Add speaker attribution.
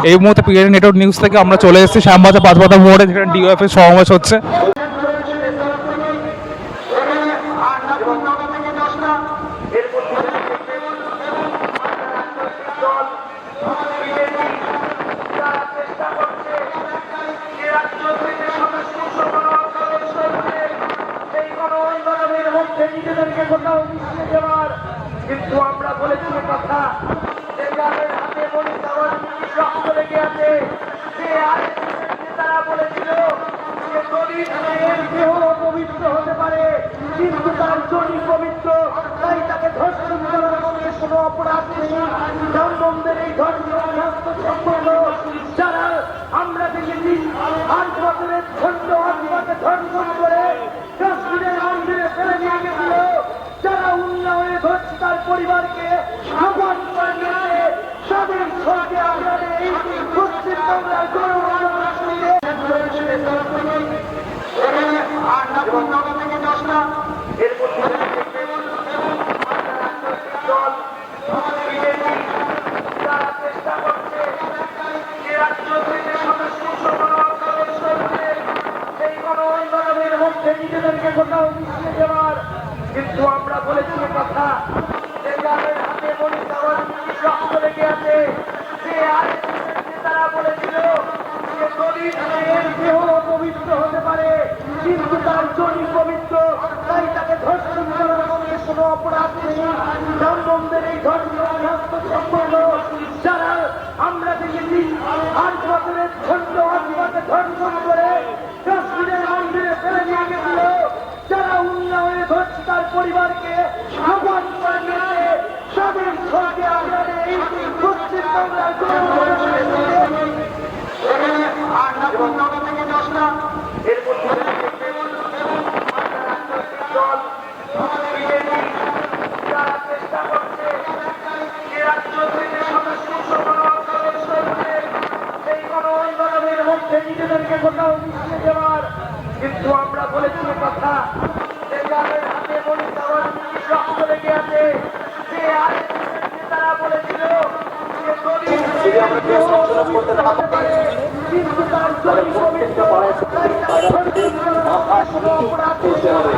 Speaker 1: এই মুহূর্তে PNA network news থেকে আমরা চলে এসেছি শ্যামবাজার পাঁচমাথা মোড়ে, যেখানে ডিওএফ এর সমাবেশ হচ্ছে।
Speaker 2: কিন্তু আমরা বলেছি কথা, যে যাদের হাতে রক্ত লেগে আছে, যে তারা বলেছিল যে দলিত মেয়ের দেহ পবিত্র হতে পারে কিন্তু তার জনি পবিত্র, তাই তাকে ধর্ষণ করার মধ্যে কোনো অপরাধ নেই। ধর্মের এই ধর্মীয় সম্পর্ক যারা আমরা দেখেছি 8 বছরের খন্ড আত্মাকে ধর্ষণ করে কাশ্মীরের মন্দিরে ফেলে নিয়ে গেছিল, যারা উন্নয়নে ধরছে তার পরিবারকে আহ্বান করে নিয়েছে, তাদের সঙ্গে আমাদের এই পশ্চিমবাংলার গণমানুষকে এরপর তারা চেষ্টা করছে যে রাজ্য থেকে সেই গণ আন্দোলনের মধ্যে নিজেদেরকে কোথাও মিশিয়ে দেওয়ার। কিন্তু আমরা বলেছি কথা, যে যাদের হাতে রক্ত লেগে আছে, যে তারা বলেছিল যে দলিত মেয়ের দেহ পবিত্র হতে পারে কিন্তু তার জনি পবিত্র, তাই তাকে ধর্ষণ করার মধ্যে কোনো অপরাধ নেই। ধর্মের এই ধর্মীয় সম্পর্ক যারা আমরা দেখেছি 8 বছরের খন্ড আত্মাকে ধর্ষণ করে কাশ্মীরের মন্দিরে ফেলে নিয়ে গেছিল, যারা উন্নয়নে ধরছে তার পরিবারকে আহ্বান করে নিয়েছে, তাদের সঙ্গে আমাদের এই পশ্চিমবাংলার এরপর যারা চেষ্টা করছে যে রাজ্য থেকে সেই গণ আন্দোলনের মধ্যে নিজেদেরকে কোথাও মিশিয়ে দেওয়ার। কিন্তু আমরা বলেছি কথা, যে যাদের হাতে রক্ত লেগে আছে, যে তারা বলেছিল যে দলিত কিন্তু তার জনি পবিত্র, তাই তাকে ধর্ষণ করার মধ্যে কোনো অপরাধ নেই।